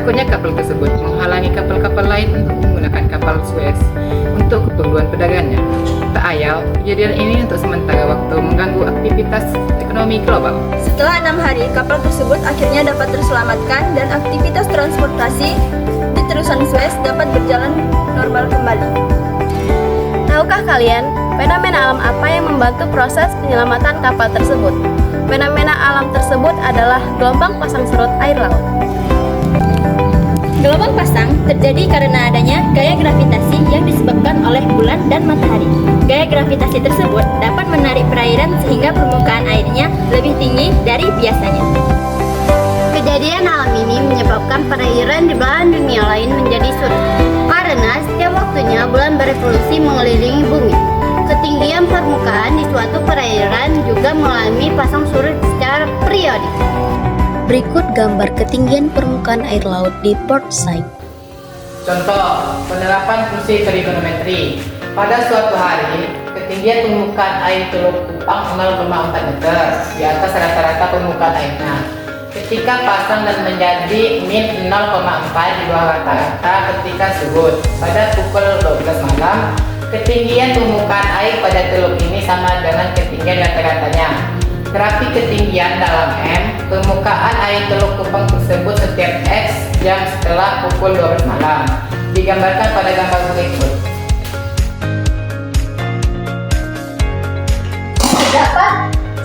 Takutnya kapal tersebut menghalangi kapal-kapal lain untuk menggunakan kapal Suez untuk keperluan perdagangannya. Tak ayal, kejadian ini untuk sementara waktu mengganggu aktivitas ekonomi global. Setelah 6 hari, kapal tersebut akhirnya dapat terselamatkan dan aktivitas transportasi di terusan Suez dapat berjalan normal kembali. Tahukah kalian fenomena alam apa yang membantu proses penyelamatan kapal tersebut? Fenomena alam tersebut adalah gelombang pasang surut air laut. Gelombang pasang terjadi karena adanya gaya gravitasi yang disebabkan oleh bulan dan matahari. Gaya gravitasi tersebut dapat menarik perairan sehingga permukaan airnya lebih tinggi dari biasanya. Kejadian alam ini menyebabkan perairan di belahan dunia lain menjadi surut. Karena setiap waktunya bulan berevolusi mengelilingi bumi. Ketinggian permukaan di suatu perairan juga mengalami pasang surut secara periodik. Berikut gambar ketinggian permukaan air laut di Port Said. Contoh, penerapan fungsi trigonometri. Pada suatu hari, ketinggian permukaan air Teluk Kupang 0,4 meter di atas rata-rata permukaan airnya. Ketika pasang dan menjadi min 0,4 di bawah rata-rata ketika surut pada pukul 12 malam, ketinggian permukaan air pada teluk ini sama dengan ketinggian rata-ratanya. Grafik ketinggian dalam M, permukaan air Teluk Kupang tersebut setiap X jam setelah pukul 12 malam, digambarkan pada gambar berikut. Terdapat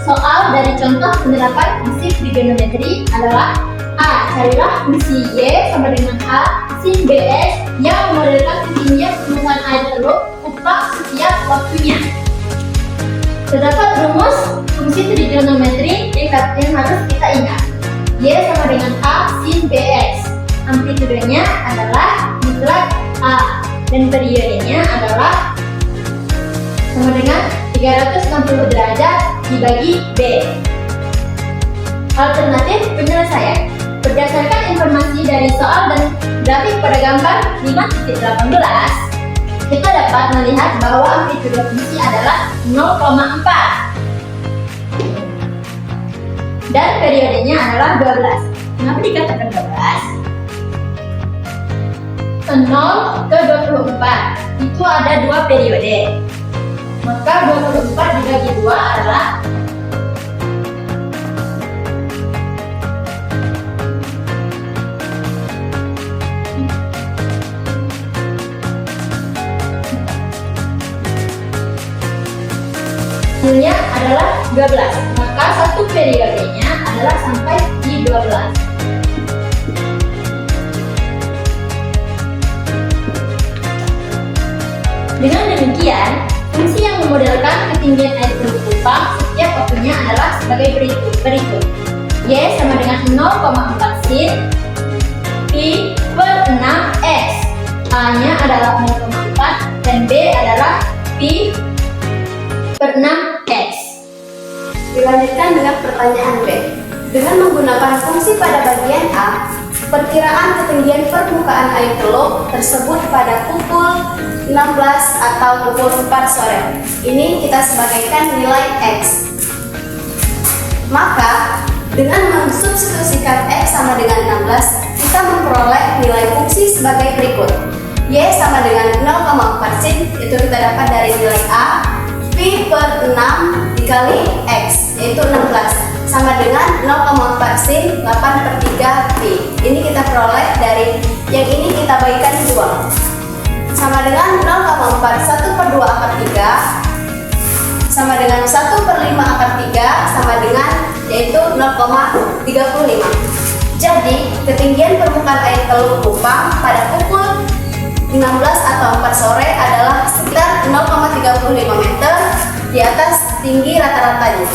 soal dari contoh penerapan fungsi trigonometri adalah A. Carilah fungsi Y sama dengan A sin BS yang memodelkan ketinggian permukaan air Teluk Kupang setiap waktunya. Terdapat rumus fungsi trigonometri yang harus kita ingat. Y sama dengan A sin BS. Amplitudenya adalah mutlak A dan periodenya adalah sama dengan 360 derajat dibagi B. Alternatif penyelesaian. Berdasarkan informasi dari soal dan grafik pada gambar 5.18, kita dapat melihat bahwa amplitude fungsi adalah 0,4 dan periodenya adalah 12. Kenapa dikatakan 12? 0 ke 24 itu ada 2 periode. Maka 24 dibagi 2 adalah hasilnya adalah 12. Maka satu periodenya adalah sampai di 12. Dengan demikian, fungsi yang memodelkan ketinggian air Teluk Kupang setiap waktunya adalah sebagai berikut. Y sama dengan 0,4 sin Pi per 6X. A-nya adalah 0,4 dan B adalah Pi per 6X. Dilanjutkan dengan pertanyaan B. Dengan menggunakan fungsi pada bagian A, perkiraan ketinggian permukaan air teluk tersebut pada pukul 16 atau pukul 4 sore. Ini kita sebagaikan nilai X. Maka, dengan mensubstitusikan X sama dengan 16, kita memperoleh nilai fungsi sebagai berikut. Y sama dengan 0,4 sin, itu kita dapat dari nilai A, Pi per 6 dikali X, yaitu 16, sama dengan 0,4 sin 8 per 3 Pi. Ini kita peroleh dari yang ini kita bagikan 2, sama dengan 0,4 1 per 2 akar 3, sama dengan 1 per 5 akar 3, sama dengan yaitu 0,35. Jadi ketinggian permukaan air Teluk Kupang pada pukul 16 atau 4 sore adalah sekitar 0,35 meter di atas tinggi rata-ratanya.